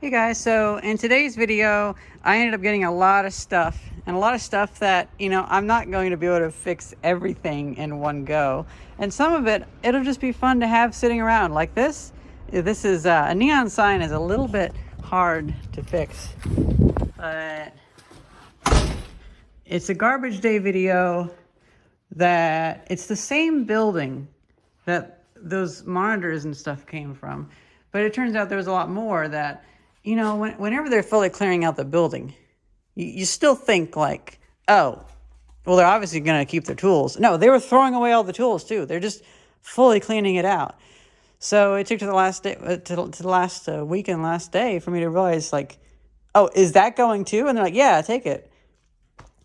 Hey guys, so in today's video, I ended up getting a lot of stuff that, I'm not going to be able to fix everything in one go. And some of it, it'll just be fun to have sitting around like this. This is a neon sign is a little bit hard to fix, but it's a garbage day video that it's the same building that those monitors and stuff came from. But it turns out there's a lot more that, whenever they're fully clearing out the building, you still think like, oh, well, they're obviously going to keep their tools. No, they were throwing away all the tools too. They're just fully cleaning it out. So it took to the last day, to the last weekend, last day for me to realize like, oh, is that going too? And they're like, yeah, take it.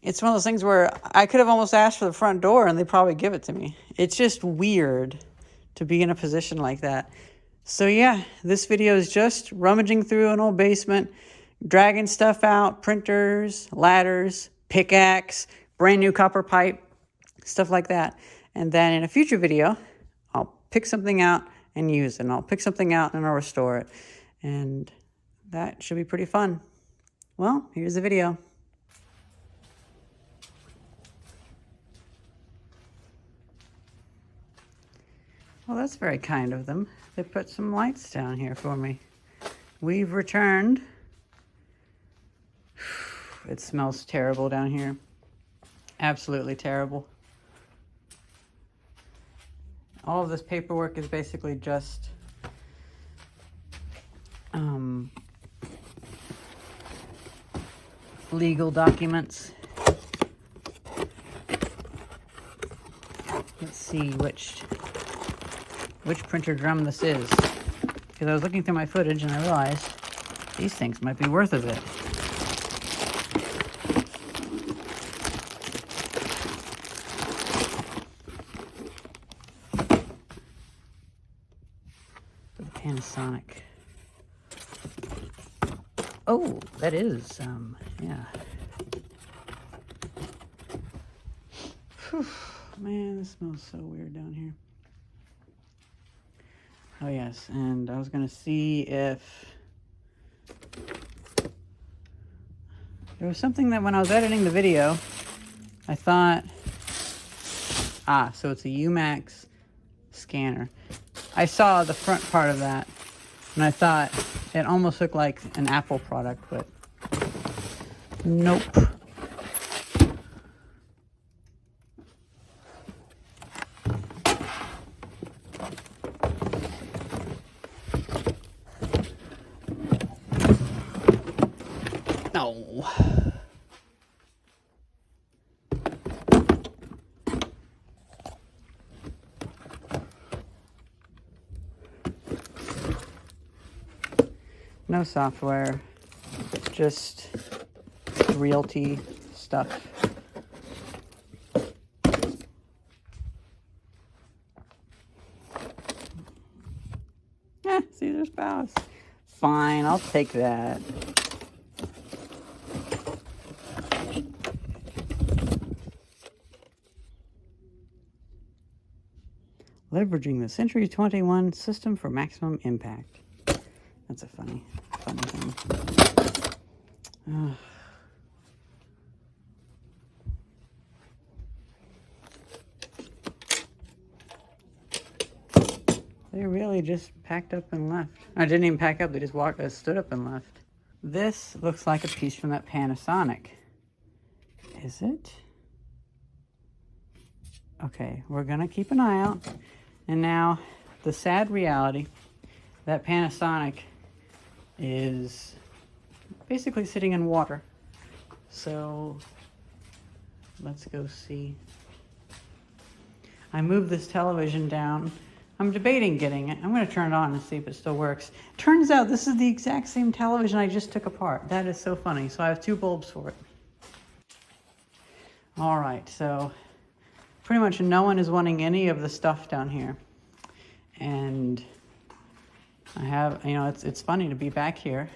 It's one of those things where I could have almost asked for the front door and they'd probably give it to me. It's just weird to be in a position like that. So yeah, this video is just rummaging through an old basement, dragging stuff out, printers, ladders, pickaxe, brand new copper pipe, stuff like that. And then in a future video, I'll pick something out and use it. And I'll pick something out and I'll restore it. And that should be pretty fun. Well, here's the video. Well, that's very kind of them. They put some lights down here for me. We've returned. It smells terrible down here. Absolutely terrible. All of this paperwork is basically just legal documents. Let's see which printer drum this is, because I was looking through my footage and I realized these things might be worth a bit. The Panasonic. Oh, that is, yeah. Whew. Man, this smells so weird down here. Oh yes, and I was gonna see if there was something that when I was editing the video, I thought, so it's a UMax scanner. I saw the front part of that, and I thought it almost looked like an Apple product, but nope. No. No software, just realty stuff. See, there's bows. Fine, I'll take that. Leveraging the Century 21 system for maximum impact. That's a funny thing. They really just packed up and left. I didn't even pack up, they just stood up and left. This looks like a piece from that Panasonic. Is it? Okay, we're gonna keep an eye out. And now, the sad reality, that Panasonic is basically sitting in water. So, let's go see. I moved this television down. I'm debating getting it. I'm gonna turn it on and see if it still works. Turns out this is the exact same television I just took apart. That is so funny. So I have two bulbs for it. All right, so pretty much no one is wanting any of the stuff down here. And I have, it's funny to be back here.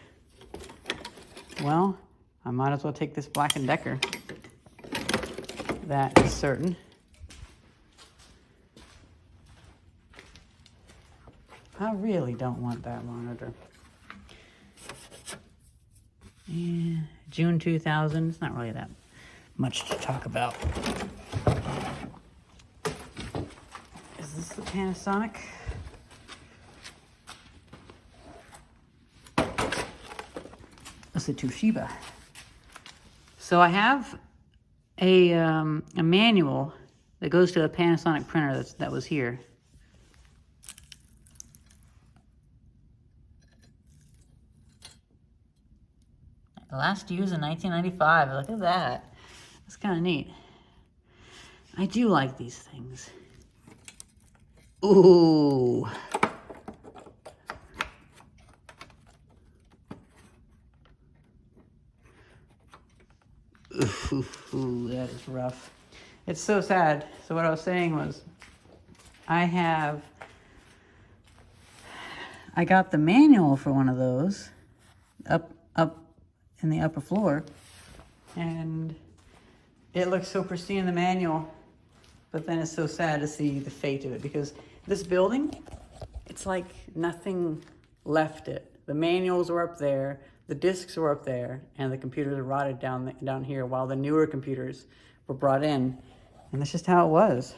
Well, I might as well take this Black & Decker. That is certain. I really don't want that monitor. Yeah, June 2000. It's not really that much to talk about. Is this the Panasonic? That's the Toshiba. So I have a manual that goes to a Panasonic printer that was here. Last used in 1995. Look at that. That's kind of neat. I do like these things. Ooh. Ooh, that is rough. It's so sad. So what I was saying was, I got the manual for one of those up in the upper floor, and it looks so pristine in the manual, but then it's so sad to see the fate of it, because this building, it's like nothing left it. The manuals were up there, the discs were up there, and the computers are rotted down here, while the newer computers were brought in, and that's just how it was.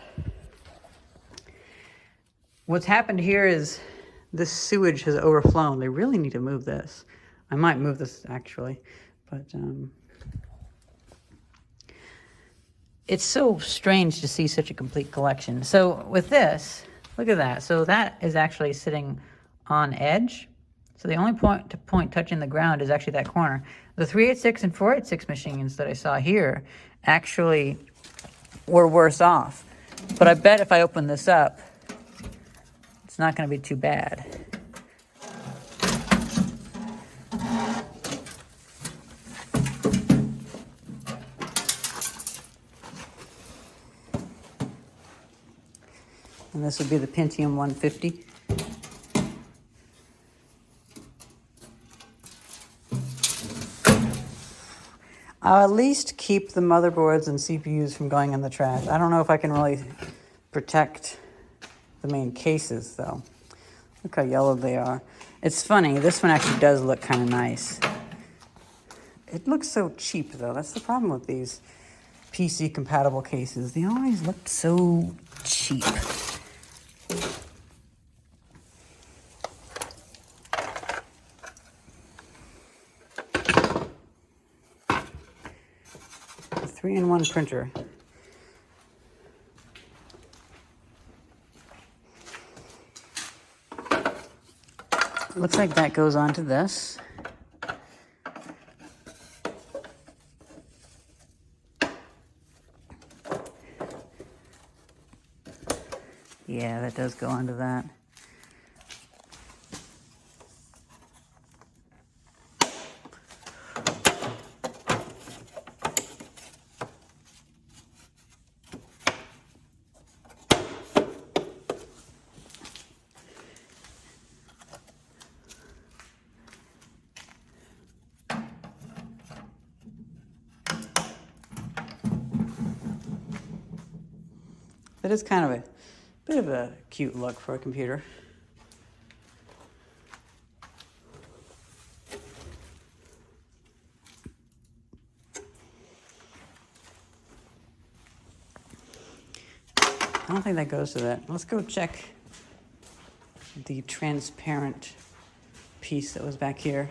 What's happened here is this sewage has overflown. They really need to move this. I might move this actually, but it's so strange to see such a complete collection. So with this, look at that. So that is actually sitting on edge. So the only point touching the ground is actually that corner. The 386 and 486 machines that I saw here actually were worse off. But I bet if I open this up, it's not going to be too bad. And this would be the Pentium 150. I'll at least keep the motherboards and CPUs from going in the trash. I don't know if I can really protect the main cases, though. Look how yellow they are. It's funny, this one actually does look kind of nice. It looks so cheap, though. That's the problem with these PC-compatible cases. They always look so cheap. A 3-in-1 printer. Looks like that goes onto this. Yeah, that does go onto that. That is kind of a bit of a cute look for a computer. I don't think that goes to that. Let's go check the transparent piece that was back here.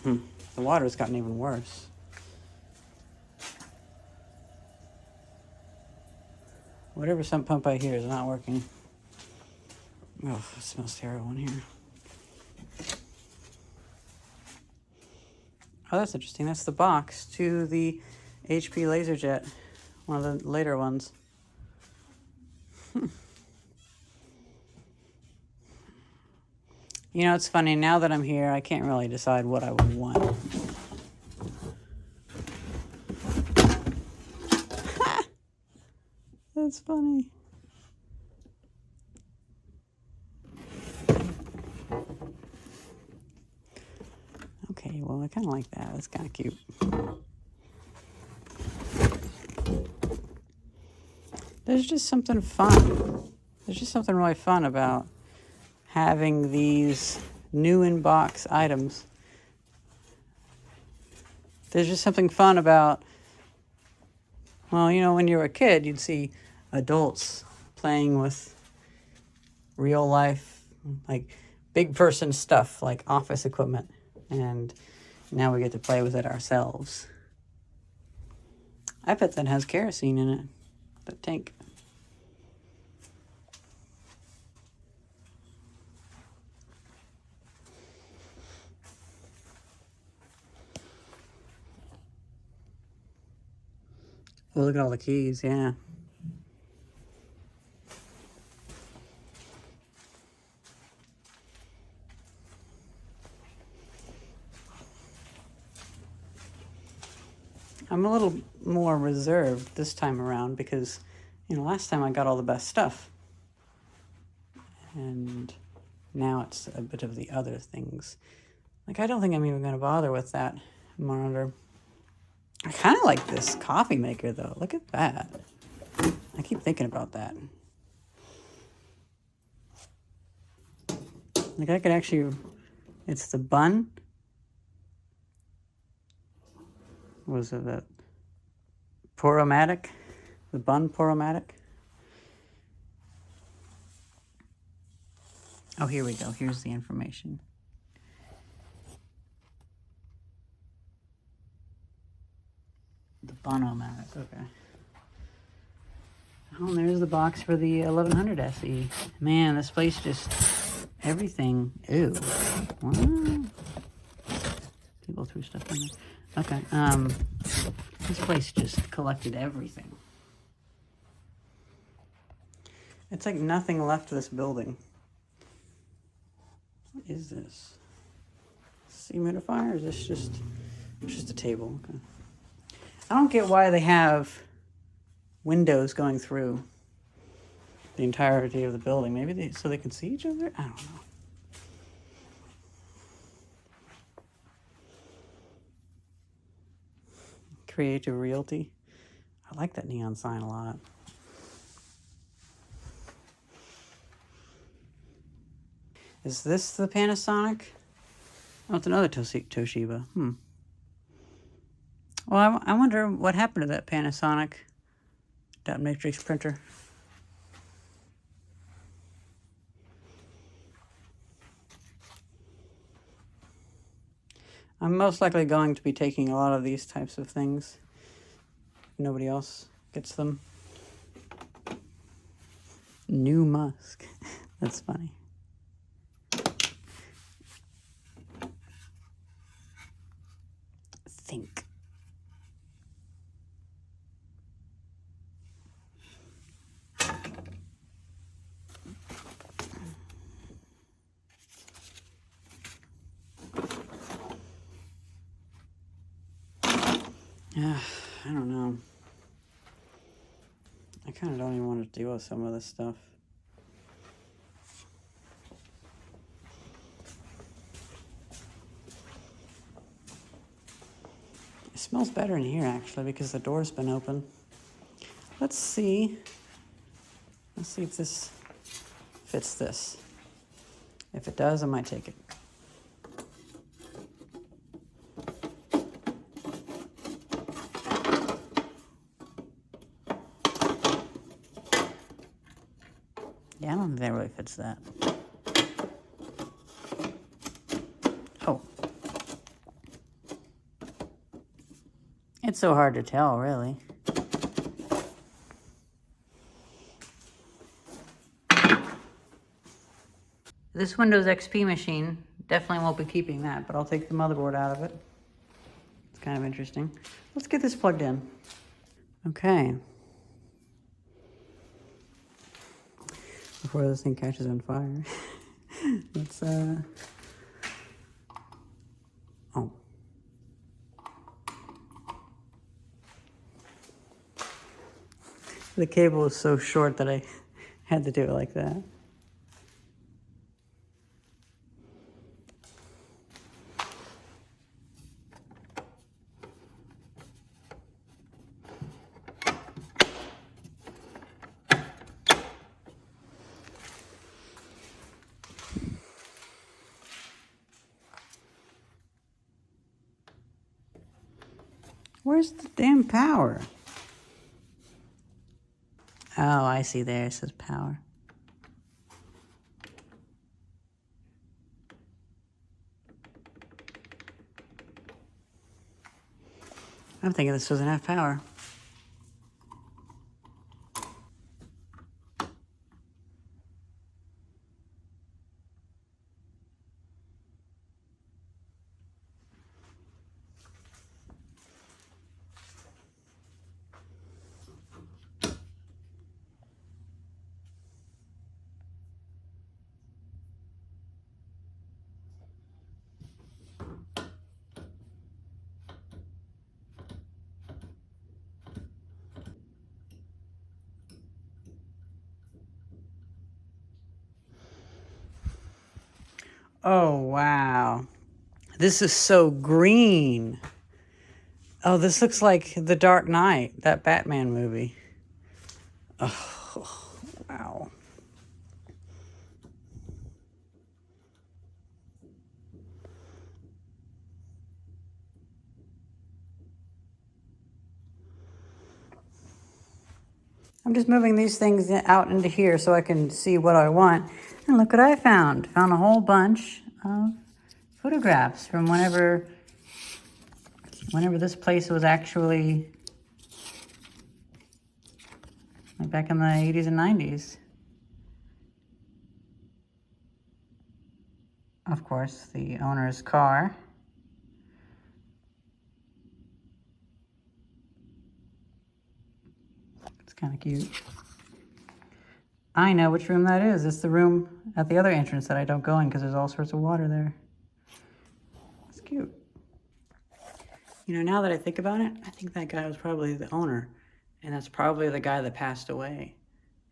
The water's gotten even worse. Whatever sump pump I hear is not working. Oh, it smells terrible in here. Oh, that's interesting. That's the box to the HP LaserJet, one of the later ones. You know, it's funny, now that I'm here, I can't really decide what I would want. That's funny. Okay, well, I kind of like that. That's kind of cute. There's just something fun. There's just something really fun about having these new in-box items There's just something fun about, well, you know, when you were a kid, you'd see adults playing with real life, like big person stuff, like office equipment. And now we get to play with it ourselves. I bet that has kerosene in it, the tank. Oh, look at all the keys, yeah. I'm a little more reserved this time around because, you know, last time I got all the best stuff. And now it's a bit of the other things. Like, I don't think I'm even going to bother with that monitor. I kind of like this coffee maker, though. Look at that. I keep thinking about that. Like, I could actually... It's the bun. Was it that? Poromatic? The bun Poromatic? Oh, here we go. Here's the information. The Bonomatic, okay. Oh, and there's the box for the 1100 SE. Man, this place just, everything, ew. What? People threw stuff in there. Okay, this place just collected everything. It's like nothing left of this building. What is this? Humidifier, or is this just a table? Okay. I don't get why they have windows going through the entirety of the building. Maybe so they can see each other? I don't know. Creative Realty. I like that neon sign a lot. Is this the Panasonic? Oh, it's another Toshiba. Well, I wonder what happened to that Panasonic dot matrix printer. I'm most likely going to be taking a lot of these types of things. Nobody else gets them. New Musk. That's funny. Think. I don't know. I kind of don't even want to deal with some of this stuff. It smells better in here, actually, because the door's been open. Let's see. Let's see if this fits this. If it does, I might take it. Yeah, I don't think that really fits that. Oh. It's so hard to tell, really. This Windows XP machine, definitely won't be keeping that, but I'll take the motherboard out of it. It's kind of interesting. Let's get this plugged in. Okay. Before this thing catches on fire. Let's, oh. The cable is so short that I had to do it like that. Where's the damn power? Oh, I see there. It says power. I'm thinking this doesn't have power. Oh, wow. This is so green. Oh, this looks like The Dark Knight, that Batman movie. Oh, wow. I'm just moving these things out into here so I can see what I want. And look what I found. Found a whole bunch of photographs from whenever this place was actually like back in the 80s and 90s. Of course, the owner's car. It's kind of cute. I know which room that is. It's the room at the other entrance that I don't go in because there's all sorts of water there. It's cute. You know, now that I think about it, I think that guy was probably the owner. And that's probably the guy that passed away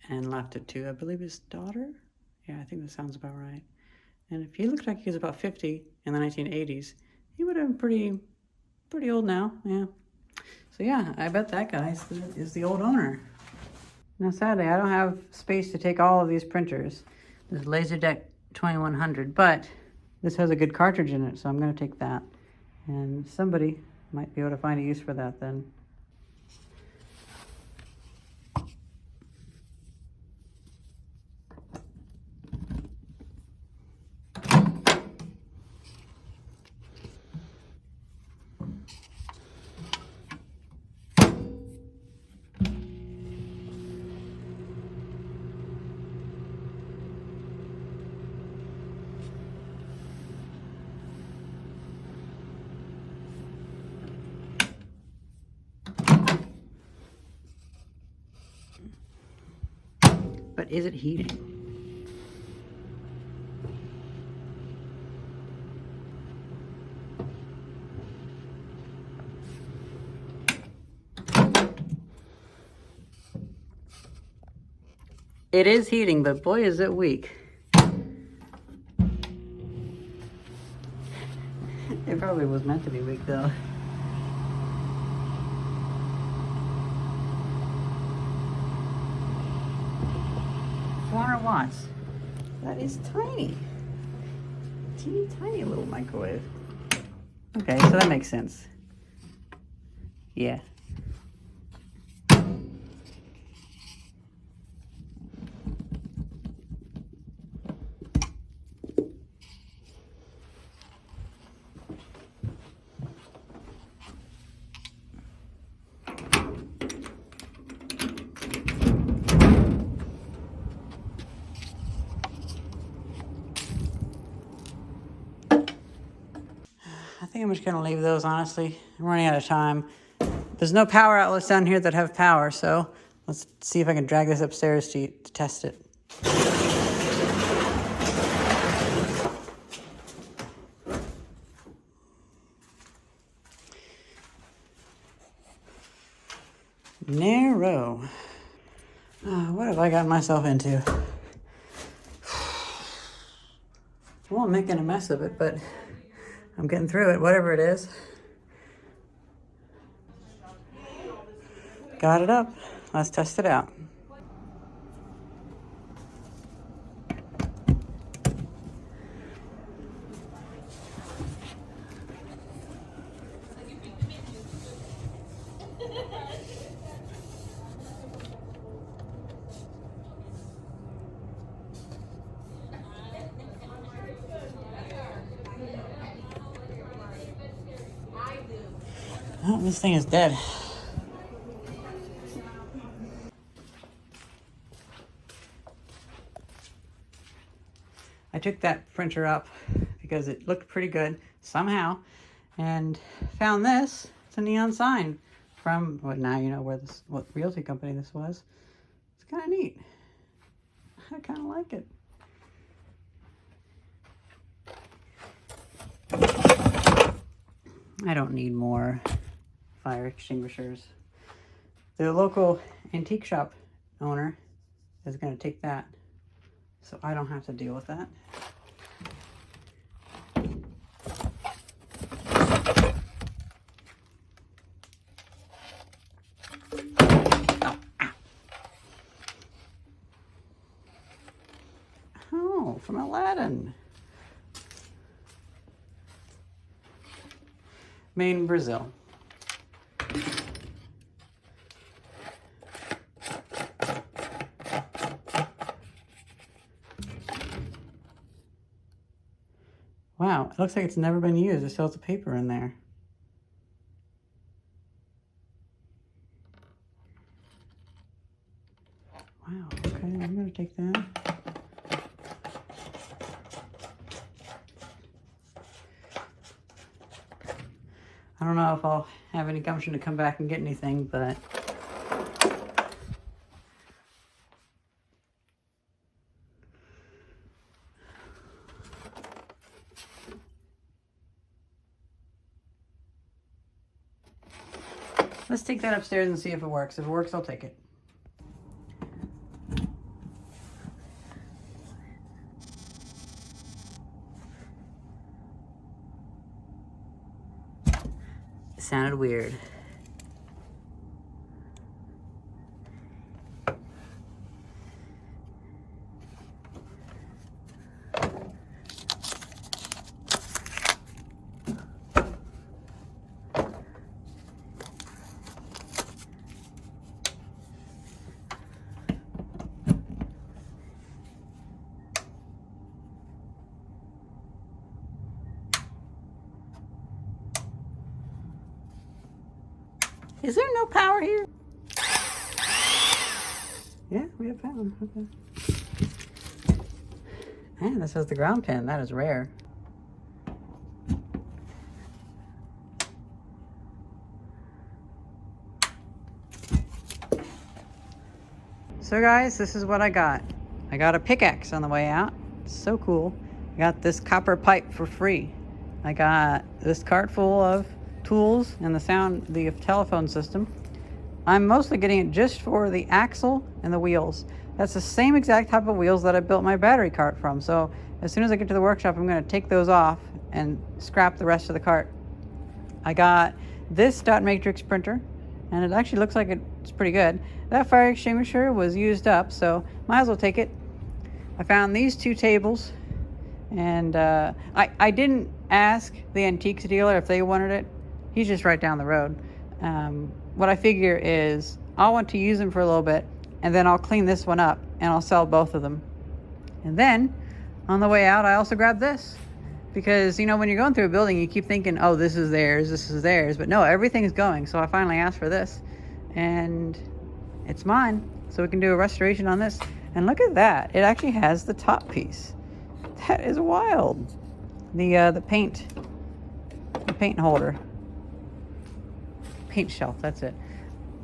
and left it to, I believe, his daughter? Yeah, I think that sounds about right. And if he looked like he was about 50 in the 1980s, he would have been pretty old now, yeah. So yeah, I bet that guy is the old owner. Now sadly, I don't have space to take all of these printers. This LaserDeck 2100, but this has a good cartridge in it, so I'm gonna take that. And somebody might be able to find a use for that then. But is it heating? It is heating, but boy, is it weak. It probably was meant to be weak, though. 400 watts. That is tiny. Teeny tiny little microwave. Okay, so that makes sense. Yeah. I think I'm just gonna leave those, honestly. I'm running out of time. There's no power outlets down here that have power, so let's see if I can drag this upstairs to test it. Narrow. What have I gotten myself into? Well, I'm making a mess of it, but I'm getting through it, whatever it is. Got it up. Let's test it out. Oh, this thing is dead. I took that printer up because it looked pretty good somehow, and found this. It's a neon sign from, well, now you know where this, what realty company this was. It's kind of neat. I kind of like it. I don't need more fire extinguishers. The local antique shop owner is going to take that, so I don't have to deal with that. Oh, from Aladdin. Made in Brazil. Wow, it looks like it's never been used. It still has the paper in there. Wow, okay, I'm gonna take that. I don't know if I'll have any gumption to come back and get anything, but let's take that upstairs and see if it works. If it works, I'll take it. It sounded weird. Is there no power here? Yeah, we have power. Okay. And this has the ground pin. That is rare. So guys, this is what I got. I got a pickaxe on the way out. It's so cool. I got this copper pipe for free. I got this cart full of tools and the telephone system. I'm mostly getting it just for the axle and the wheels. That's the same exact type of wheels that I built my battery cart from. So as soon as I get to the workshop, I'm going to take those off and scrap the rest of the cart. I got this dot matrix printer, and it actually looks like it's pretty good. That fire extinguisher was used up, so might as well take it. I found these two tables, and I didn't ask the antiques dealer if they wanted it. He's just right down the road. What I figure is I'll want to use them for a little bit, and then I'll clean this one up and I'll sell both of them. And then on the way out, I also grabbed this, because you know, when you're going through a building, you keep thinking, oh, this is theirs, but no, everything's going. So I finally asked for this, and it's mine, so we can do a restoration on this. And look at that, it actually has the top piece. That is wild. The paint holder. Paint shelf, that's it.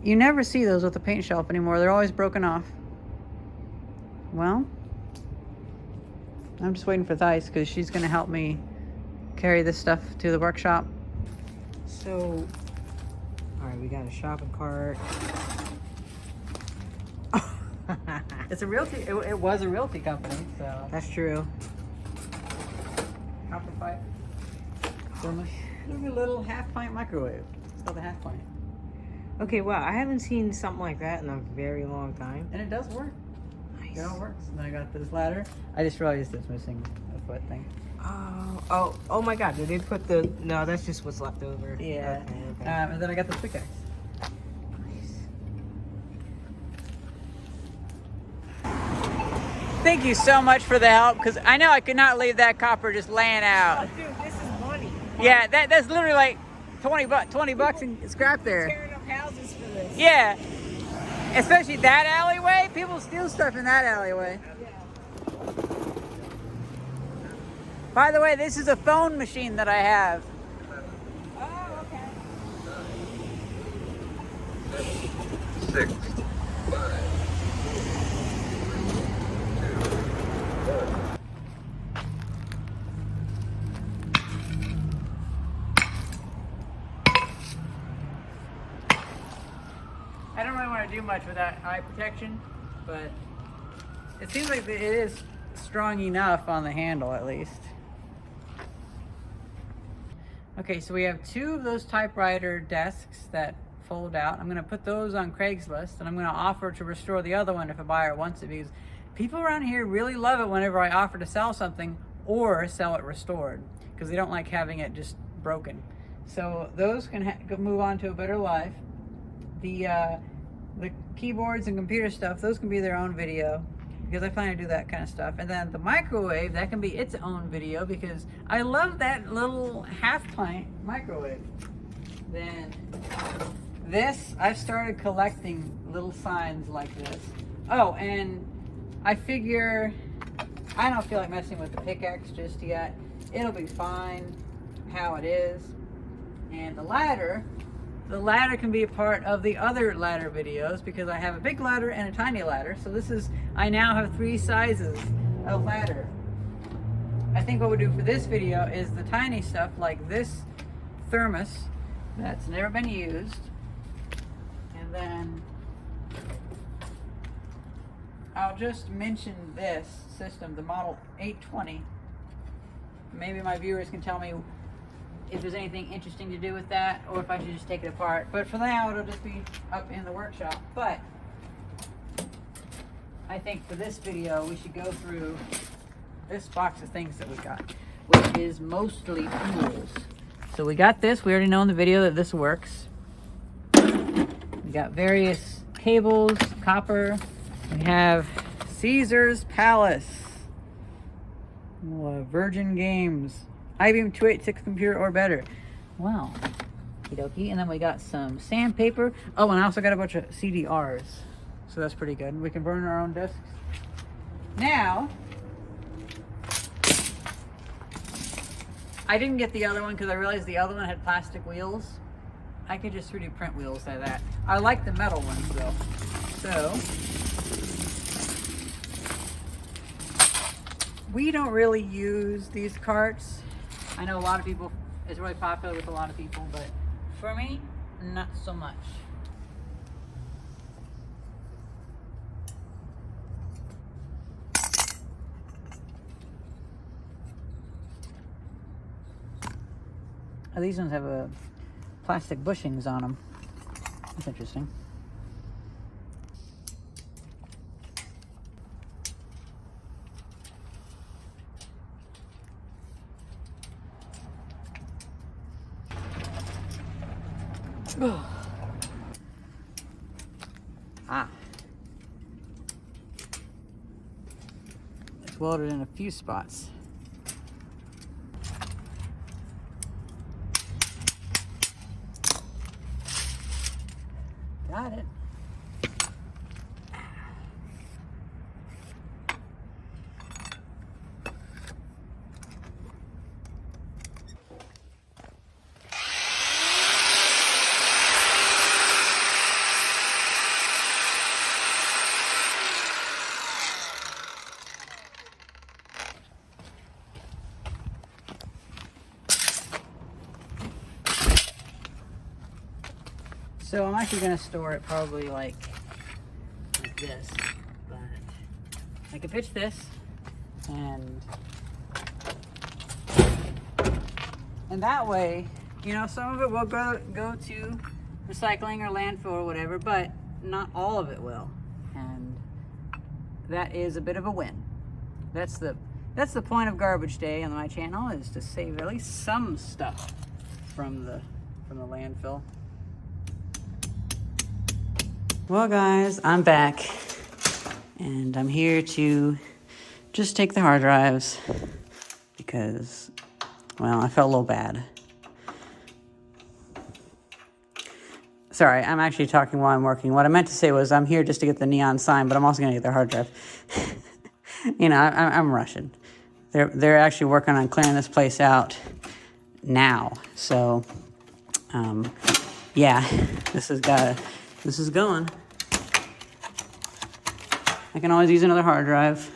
You never see those with the paint shelf anymore. They're always broken off. Well, I'm just waiting for Thais, because she's going to help me carry this stuff to the workshop. So, all right, we got a shopping cart. It's a realty. It was a realty company, so That's true. copper pipe. Look at a little half-pint microwave. It's called a half-pint, Okay, wow, I haven't seen something like that in a very long time. and it does work. Nice. It all works. And then I got this ladder. I just realized it's missing a foot thing. Oh my God! They did put the. No, that's just what's left over. Yeah. Okay. And then I got the pickaxe. Thank you so much for the help, because I know I could not leave that copper just laying out. Oh, dude, this is money. Yeah, that's literally like, 20 bucks in scrap there. Tearing up houses for this. Yeah, especially that alleyway. People steal stuff in that alleyway. Yeah. By the way, this is a phone machine that I have. Oh, okay. 6, 5, 2, 1. I don't really want to do much with that eye protection, but it seems like it is strong enough on the handle at least. Okay, so we have 2 of those typewriter desks that fold out. I'm going to put those on Craigslist, and I'm going to offer to restore the other one if a buyer wants it, because people around here really love it whenever I offer to sell something or sell it restored, because they don't like having it just broken. So those can move on to a better life. The keyboards and computer stuff, those can be their own video, because I plan to do that kind of stuff. And then the microwave, that can be its own video, because I love that little half-pint microwave. Then this, I've started collecting little signs like this. Oh, and I figure I don't feel like messing with the pickaxe just yet. It'll be fine how it is. And the ladder can be a part of the other ladder videos, because I have a big ladder and a tiny ladder. So I now have 3 sizes of ladder. I think what we'll do for this video is the tiny stuff, like this thermos that's never been used. And then I'll just mention this system, the Model 820. Maybe my viewers can tell me if there's anything interesting to do with that, or if I should just take it apart. But for now, it'll just be up in the workshop. But I think for this video, we should go through this box of things that we got, which is mostly tools. So we got this. We already know in the video that this works. We got various cables, copper. We have Caesar's Palace, Virgin Games, IBM 286 computer or better. Wow. Okie dokie. And then we got some sandpaper. Oh, and I also got a bunch of CDRs. So that's pretty good. We can burn our own discs. Now, I didn't get the other one because I realized the other one had plastic wheels. I could just 3D print wheels like that. I like the metal ones though. So, we don't really use these carts. I know a lot of people, it's really popular with a lot of people, but for me, not so much. Oh, these ones have plastic bushings on them. That's interesting. It's welded in a few spots. Got it. So I'm actually going to store it probably like this, but I can pitch this, and that way, you know, some of it will go to recycling or landfill or whatever, but not all of it will, and that is a bit of a win. That's the point of Garbage Day on my channel, is to save at least some stuff from the landfill. Well guys, I'm back, and I'm here to just take the hard drives because, well, I felt a little bad. Sorry, I'm actually talking while I'm working. What I meant to say was I'm here just to get the neon sign, but I'm also going to get their hard drive. You know, I'm rushing. They're actually working on clearing this place out now. So, yeah, this is going. I can always use another hard drive.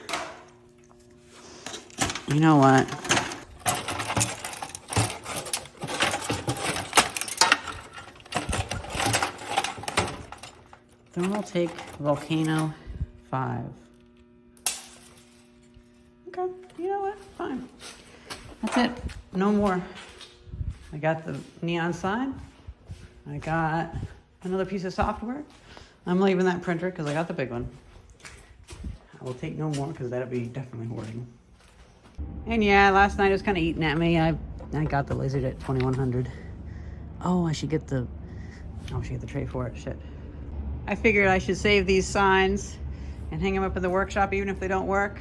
You know what? Then we'll take Volcano 5. Okay, you know what? Fine. That's it. No more. I got the neon sign. I got another piece of software. I'm leaving that printer because I got the big one. I will take no more because that'll be definitely hoarding. And yeah, last night it was kind of eating at me. I got the LaserJet 2100. Oh, I should get the tray for it. Shit. I figured I should save these signs and hang them up in the workshop even if they don't work.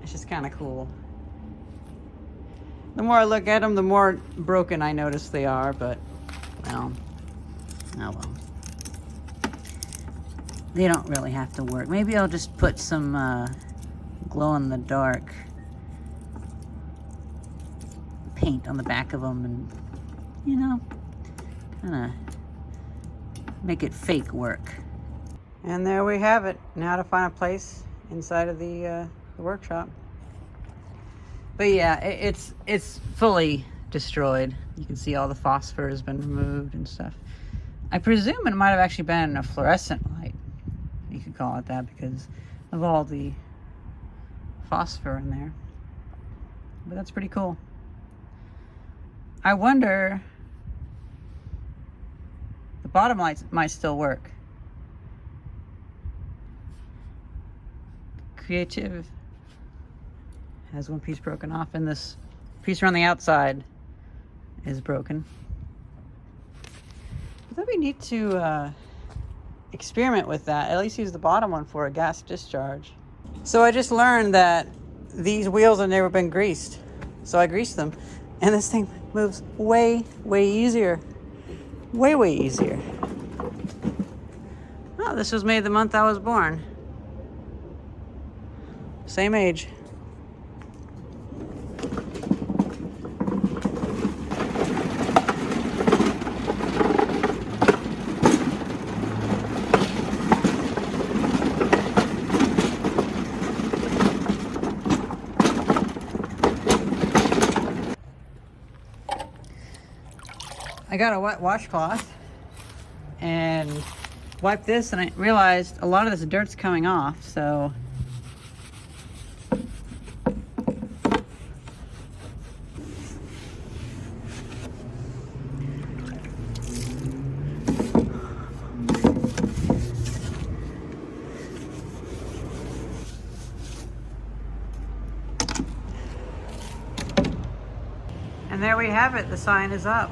It's just kind of cool. The more I look at them, the more broken I notice they are, but, well, oh well. They don't really have to work. Maybe I'll just put some glow-in-the-dark paint on the back of them and, you know, kind of make it fake work. And there we have it. Now to find a place inside of the workshop. But yeah, it's fully destroyed. You can see all the phosphor has been removed and stuff. I presume it might have actually been a fluorescent light. You could call it that because of all the phosphor in there. But that's pretty cool. I wonder, the bottom lights might still work. Creative has one piece broken off, and this piece around the outside is broken. But that'd be neat to experiment with that. At least use the bottom one for a gas discharge. So I just learned that these wheels have never been greased. So I greased them, and this thing moves way, way easier. Way, way easier. Oh, this was made the month I was born. Same age. I got a wet washcloth and wiped this, and I realized a lot of this dirt's coming off, so and there we have it. The sign is up.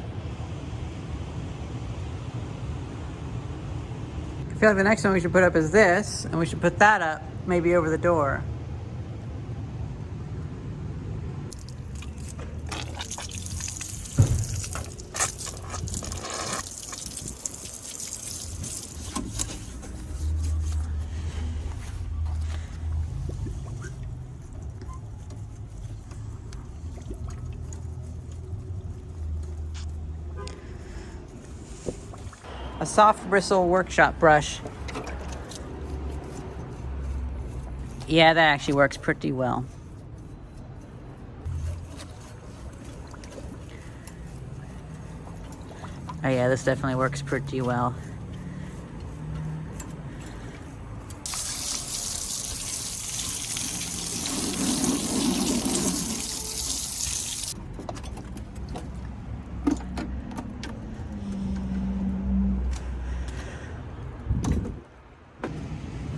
I feel like the next one we should put up is this, and we should put that up maybe over the door. A soft bristle workshop brush. Yeah, that actually works pretty well. Oh yeah, this definitely works pretty well.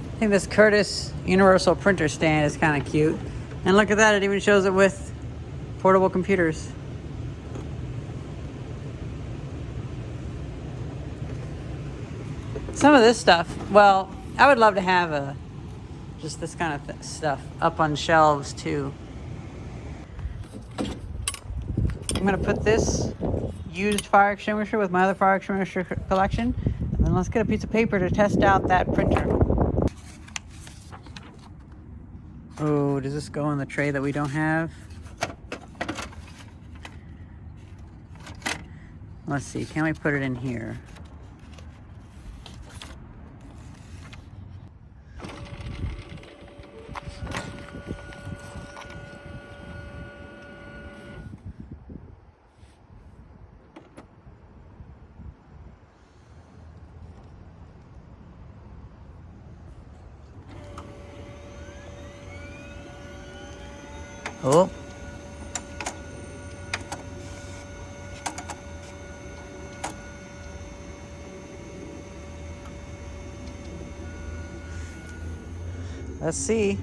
I think this Curtis universal printer stand is kind of cute. And look at that, it even shows it with portable computers. Some of this stuff, well, I would love to have just this kind of stuff up on shelves too. I'm gonna put this used fire extinguisher with my other fire extinguisher collection, and then let's get a piece of paper to test out that printer. Oh, does this go in the tray that we don't have? Let's see, can we put it in here? Oh. Let's see.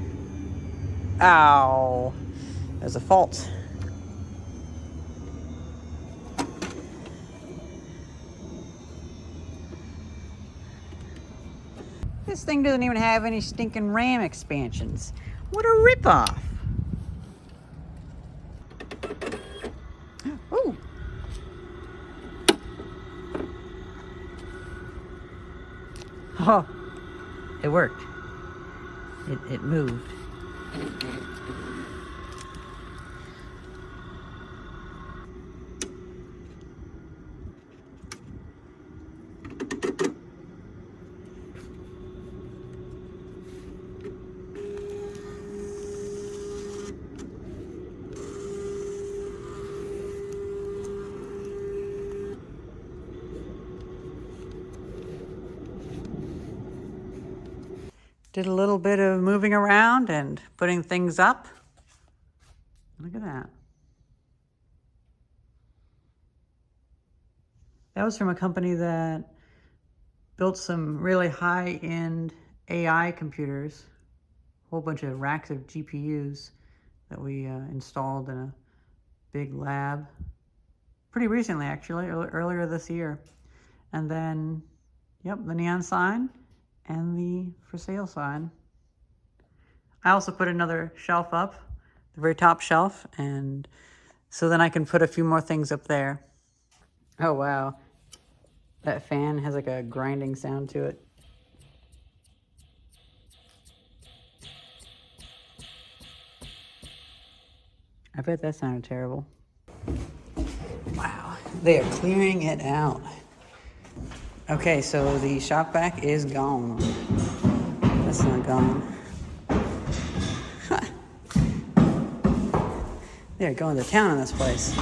Ow. There's a fault. This thing doesn't even have any stinking RAM expansions. What a ripoff. Ooh. Oh, it worked. It moved. Did a little bit of moving around and putting things up. Look at that. That was from a company that built some really high-end AI computers, a whole bunch of racks of GPUs that we installed in a big lab pretty recently, actually, earlier this year. And then, yep, the neon sign and the for sale sign. I also put another shelf up, the very top shelf, and so then I can put a few more things up there. Oh wow, that fan has like a grinding sound to it. I bet that sounded terrible. Wow, they are clearing it out. Okay, so the shop vac is gone. That's not gone. They're going to town on this place.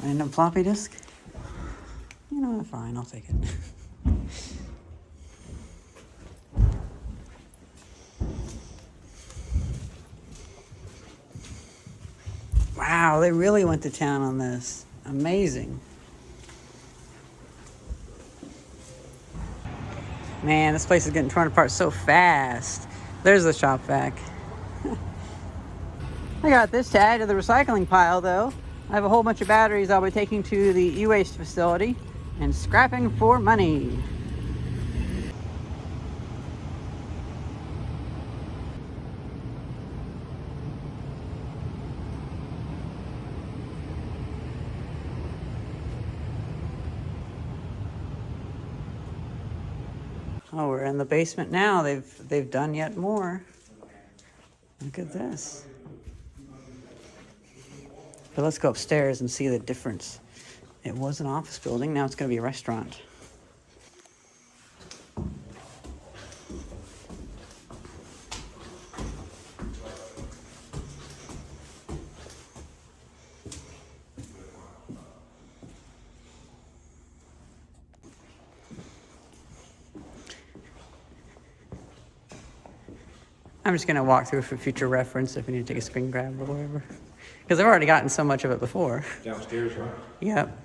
And a floppy disk? You know, fine, I'll take it. Wow, they really went to town on this. Amazing. Man, this place is getting torn apart so fast. There's the shop vac. I got this to add to the recycling pile, though. I have a whole bunch of batteries I'll be taking to the e-waste facility and scrapping for money. Oh, we're in the basement now. They've done yet more. Look at this. But let's go upstairs and see the difference. It was an office building, now it's going to be a restaurant. I'm just going to walk through for future reference if you need to take a screen grab or whatever. Because I've already gotten so much of it before. Downstairs, right? Yep.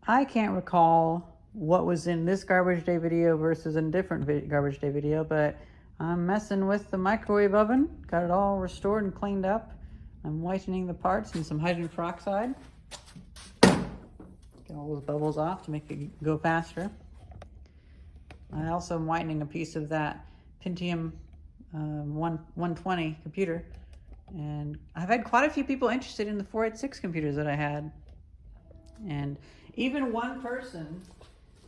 I can't recall what was in this garbage day video versus in a different garbage day video, but I'm messing with the microwave oven. Got it all restored and cleaned up. I'm whitening the parts in some hydrogen peroxide. Get all those bubbles off to make it go faster. I also am whitening a piece of that Pentium 120 computer. And I've had quite a few people interested in the 486 computers that I had. And even one person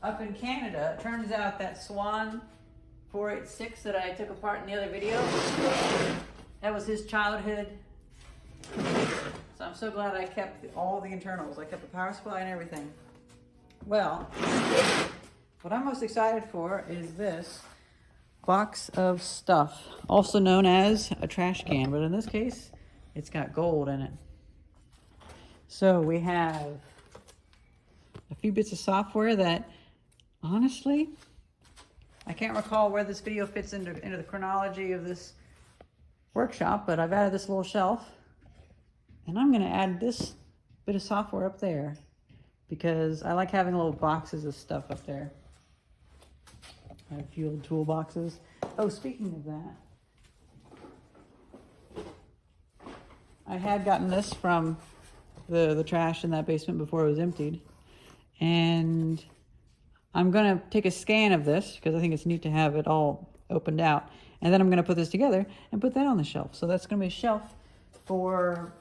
up in Canada, it turns out that Swan 486 that I took apart in the other video, that was his childhood. So I'm so glad I kept all the internals. I kept the power supply and everything. Well, what I'm most excited for is this box of stuff, also known as a trash can, but in this case, it's got gold in it. So we have a few bits of software that, honestly, I can't recall where this video fits into the chronology of this workshop, but I've added this little shelf, and I'm going to add this bit of software up there because I like having little boxes of stuff up there. I have a few old toolboxes. Oh, speaking of that, I had gotten this from the trash in that basement before it was emptied, and I'm going to take a scan of this because I think it's neat to have it all opened out, and then I'm going to put this together and put that on the shelf. So that's going to be a shelf for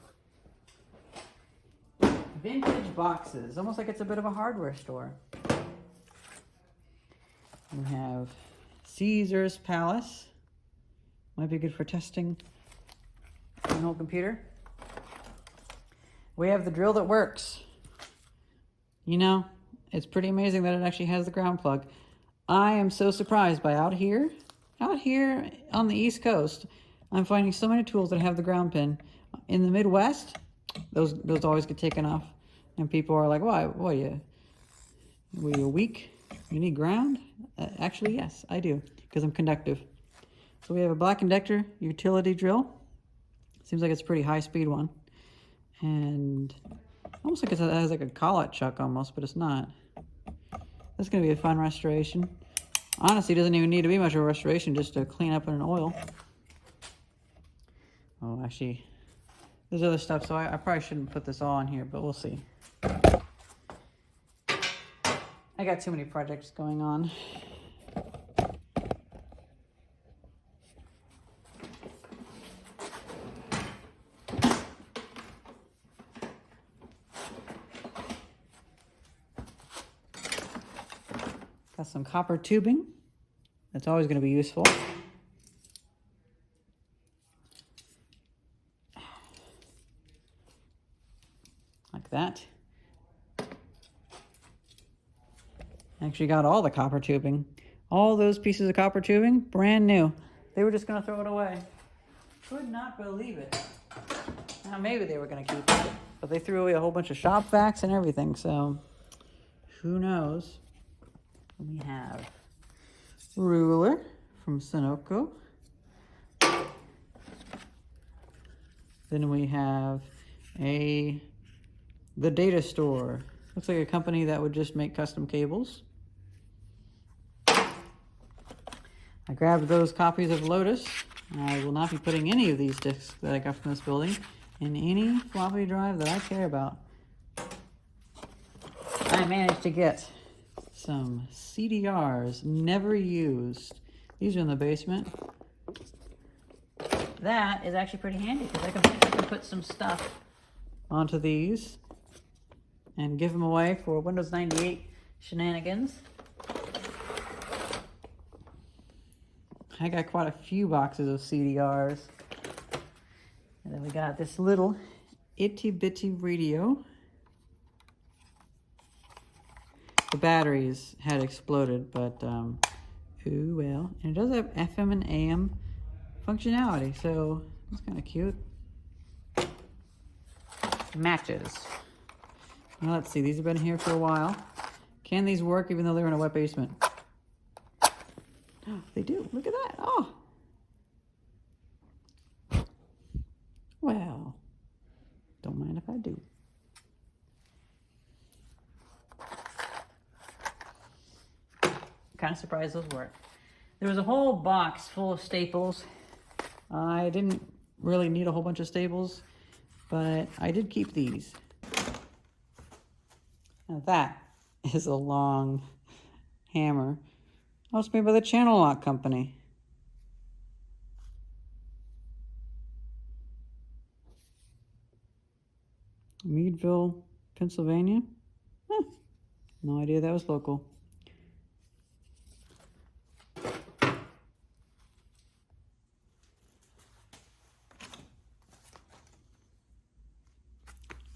vintage boxes, almost like it's a bit of a hardware store. We have Caesar's Palace. Might be good for testing an old computer. We have the drill that works. You know, it's pretty amazing that it actually has the ground plug. I am so surprised by out here on the East Coast, I'm finding so many tools that have the ground pin. In the Midwest, those always get taken off. And people are like, why, were you weak? You need ground? Actually, yes, I do, because I'm conductive. So we have a black conductor utility drill. Seems like it's a pretty high-speed one. And almost like it has like a collet chuck almost, but it's not. That's going to be a fun restoration. Honestly, it doesn't even need to be much of a restoration, just to clean up in an oil. Oh, actually, there's other stuff, so I probably shouldn't put this all on here, but we'll see. I got too many projects going on. Got some copper tubing. That's always going to be useful. Like that. Actually got all the copper tubing. All those pieces of copper tubing, brand new. They were just going to throw it away. Could not believe it. Now maybe they were going to keep it, but they threw away a whole bunch of shop vacs and everything, so who knows. We have ruler from Sunoco. Then we have the data store. Looks like a company that would just make custom cables. I grabbed those copies of Lotus. I will not be putting any of these discs that I got from this building in any floppy drive that I care about. I managed to get some CDRs, never used. These are in the basement. That is actually pretty handy because I can put some stuff onto these and give them away for Windows 98 shenanigans. I got quite a few boxes of CDRs. And then we got this little itty bitty radio. The batteries had exploded, but ooh well. And it does have FM and AM functionality, so that's kind of cute. Matches. Now let's see, these have been here for a while. Can these work even though they're in a wet basement? Oh, they do. Look at that. Oh. Well, don't mind if I do. Kind of surprised those work. There was a whole box full of staples. I didn't really need a whole bunch of staples, but I did keep these. Now that is a long hammer. Oh, it's made by the Channel Lock Company. Meadville, Pennsylvania. Huh. No idea that was local.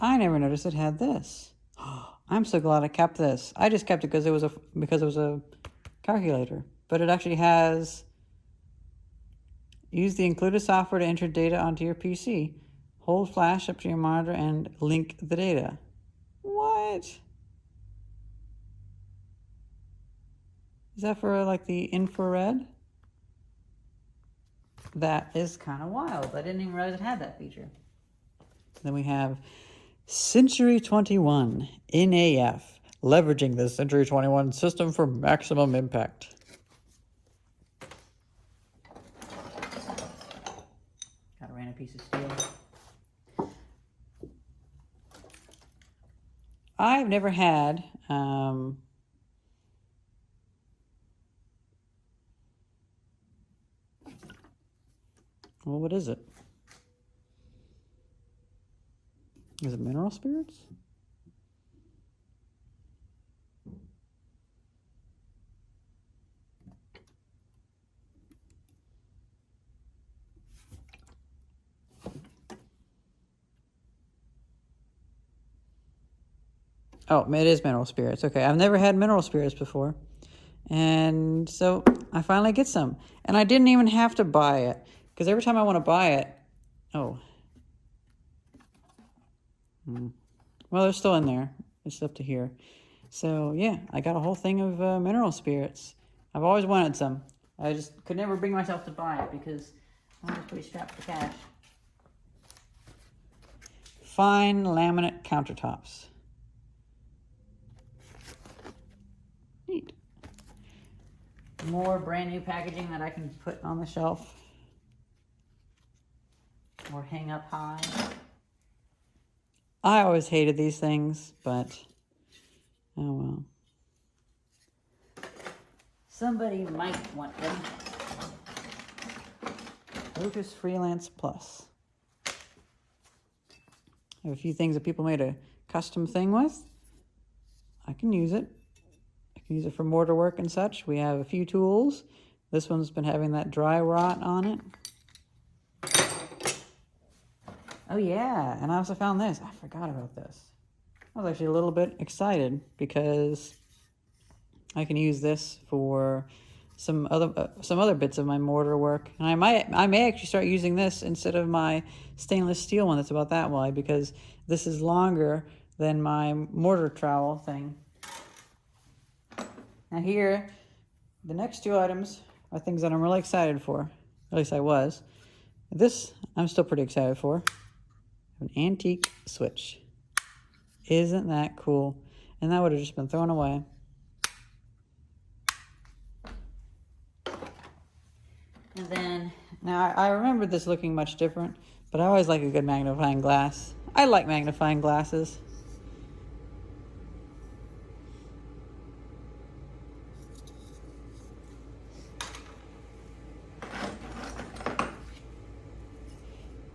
I never noticed it had this. I'm so glad I kept this. I just kept it because it was a calculator, but it actually has use the included software to enter data onto your PC. Hold flash up to your monitor and link the data. What? Is that for like the infrared? That is kind of wild. I didn't even realize it had that feature. Then we have Century 21 NAF, leveraging the Century 21 system for maximum impact. Got a random piece of steel. I've never had well, what is it? Is it mineral spirits? Oh, it is mineral spirits. Okay, I've never had mineral spirits before. And so I finally get some. And I didn't even have to buy it. Because every time I want to buy it... Oh. Well, they're still in there. It's up to here. So, yeah, I got a whole thing of mineral spirits. I've always wanted some. I just could never bring myself to buy it because I'm just pretty strapped for cash. Fine laminate countertops. Neat. More brand new packaging that I can put on the shelf or hang up high. I always hated these things, but oh well. Somebody might want them. Lucas Freelance Plus. I have a few things that people made a custom thing with. I can use it. I can use it for mortar work and such. We have a few tools. This one's been having that dry rot on it. Oh yeah, and I also found this. I forgot about this. I was actually a little bit excited because I can use this for some other bits of my mortar work. And I may actually start using this instead of my stainless steel one that's about that wide, because this is longer than my mortar trowel thing. Now here, the next two items are things that I'm really excited for. At least I was. This I'm still pretty excited for. An antique switch. Isn't that cool? And that would have just been thrown away. And then, now I remember this looking much different, but I always like a good magnifying glass. I like magnifying glasses.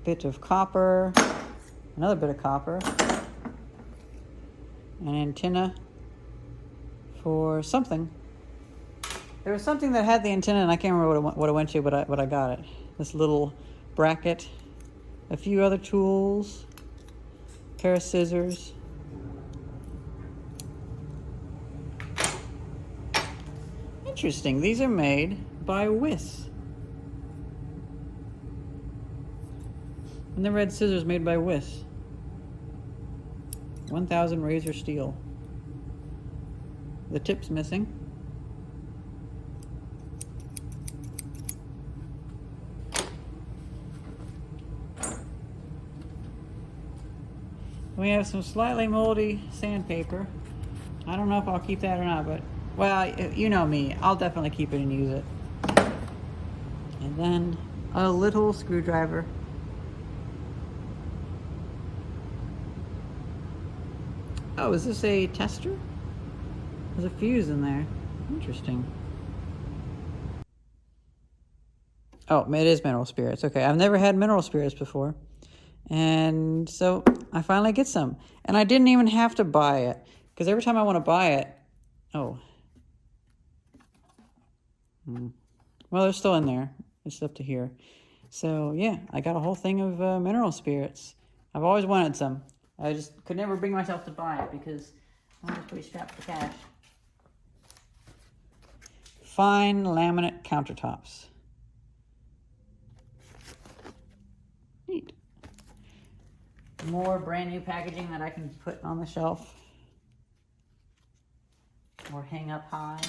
Bit of copper. Another bit of copper, an antenna for something. There was something that had the antenna, and I can't remember what it went to, but I got it. This little bracket, a few other tools, a pair of scissors. Interesting. These are made by Wiss. And the red scissors made by Wiss. 1000 razor steel. The tip's missing. We have some slightly moldy sandpaper. I don't know if I'll keep that or not, but, well, you know me. I'll definitely keep it and use it. And then a little screwdriver. Oh, is this a tester? There's a fuse in there. Interesting. Oh, it is mineral spirits. Okay, I've never had mineral spirits before. And so I finally get some. And I didn't even have to buy it. Because every time I want to buy it... Oh. Well, they're still in there. It's up to here. So, yeah, I got a whole thing of mineral spirits. I've always wanted some. I just could never bring myself to buy it because I was pretty strapped for cash. Fine laminate countertops. Neat. More brand new packaging that I can put on the shelf or hang up high.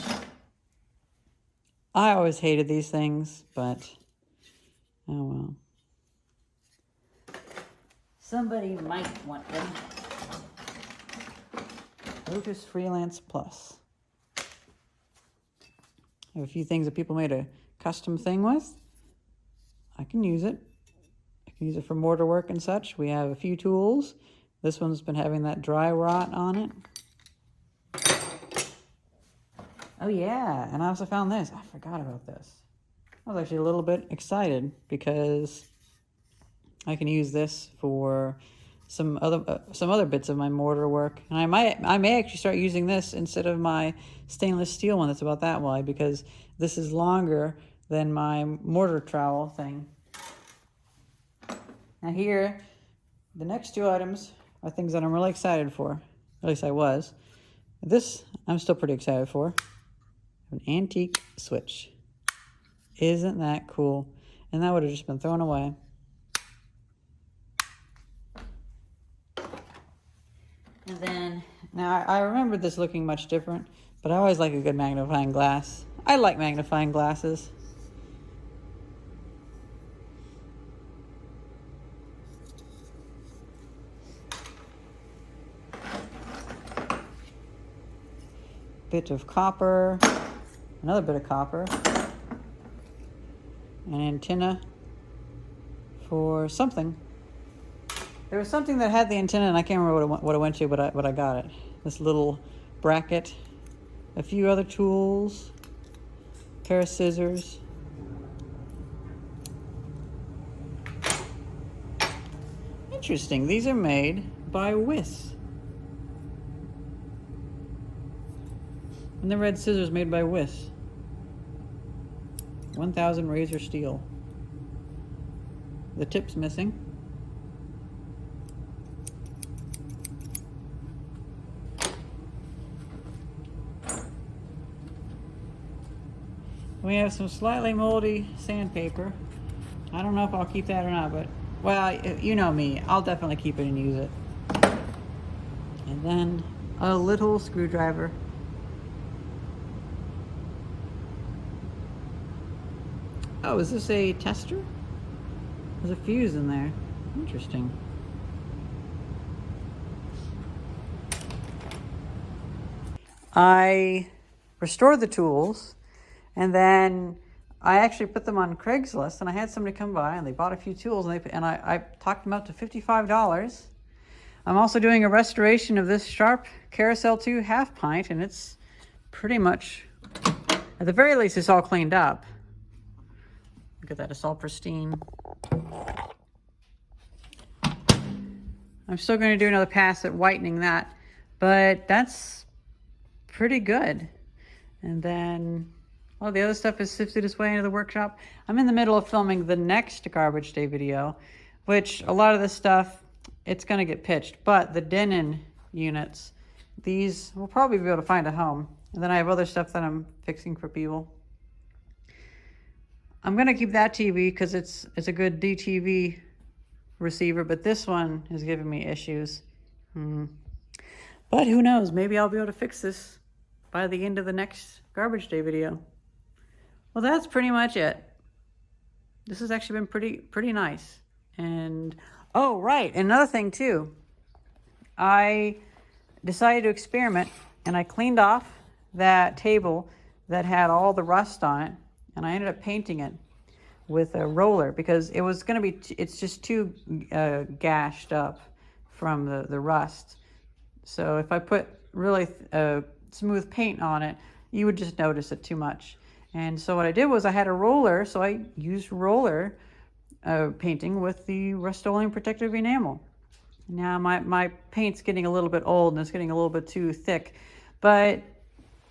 I always hated these things, but oh well. Somebody might want them. Lotus Freelance Plus. I have a few things that people made a custom thing with. I can use it. I can use it for mortar work and such. We have a few tools. This one's been having that dry rot on it. Oh yeah, and I also found this. I forgot about this. I was actually a little bit excited because I can use this for some other bits of my mortar work. And I may actually start using this instead of my stainless steel one that's about that wide, because this is longer than my mortar trowel thing. Now here, the next two items are things that I'm really excited for. At least I was. This I'm still pretty excited for. An antique switch. Isn't that cool? And that would have just been thrown away. And then, now I remember this looking much different, but I always like a good magnifying glass. I like magnifying glasses. Bit of copper, another bit of copper, an antenna for something. There was something that had the antenna, and I can't remember what it went to, but I got it. This little bracket, a few other tools, a pair of scissors. Interesting. These are made by Wiss. And the red scissors made by Wiss. 1000 razor steel. The tip's missing. We have some slightly moldy sandpaper. I don't know if I'll keep that or not, but, well, you know me. I'll definitely keep it and use it. And then a little screwdriver. Oh, is this a tester? There's a fuse in there. Interesting. I restored the tools, and then I actually put them on Craigslist, and I had somebody come by, and they bought a few tools, and I talked them up to $55. I'm also doing a restoration of this Sharp Carousel 2 half pint, and it's pretty much, at the very least, it's all cleaned up. Look at that, it's all pristine. I'm still going to do another pass at whitening that, but that's pretty good. And then all the other stuff is sifted its way into the workshop. I'm in the middle of filming the next garbage day video, which a lot of this stuff, it's going to get pitched, but the Denon units, these will probably be able to find a home. And then I have other stuff that I'm fixing for people. I'm going to keep that TV because it's a good DTV receiver, but this one is giving me issues. But who knows? Maybe I'll be able to fix this by the end of the next garbage day video. Well, that's pretty much it. This has actually been pretty nice. And, oh, right, another thing too. I decided to experiment, and I cleaned off that table that had all the rust on it, and I ended up painting it with a roller because it was going to be, it's just too gashed up from the rust. So if I put really smooth paint on it, you would just notice it too much. And so what I did was I had a roller, so I used roller painting with the Rust-Oleum protective enamel. Now my paint's getting a little bit old and it's getting a little bit too thick, but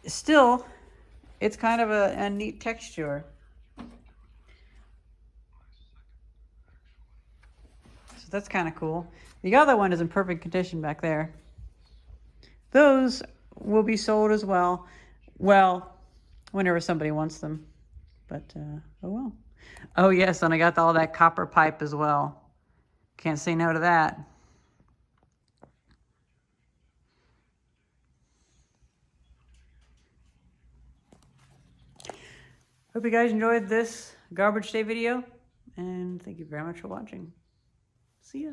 still, it's kind of a neat texture. So that's kind of cool. The other one is in perfect condition back there. Those will be sold as well. Well, whenever somebody wants them. But, oh well. Oh yes, and I got all that copper pipe as well. Can't say no to that. Hope you guys enjoyed this garbage day video, and thank you very much for watching. See ya.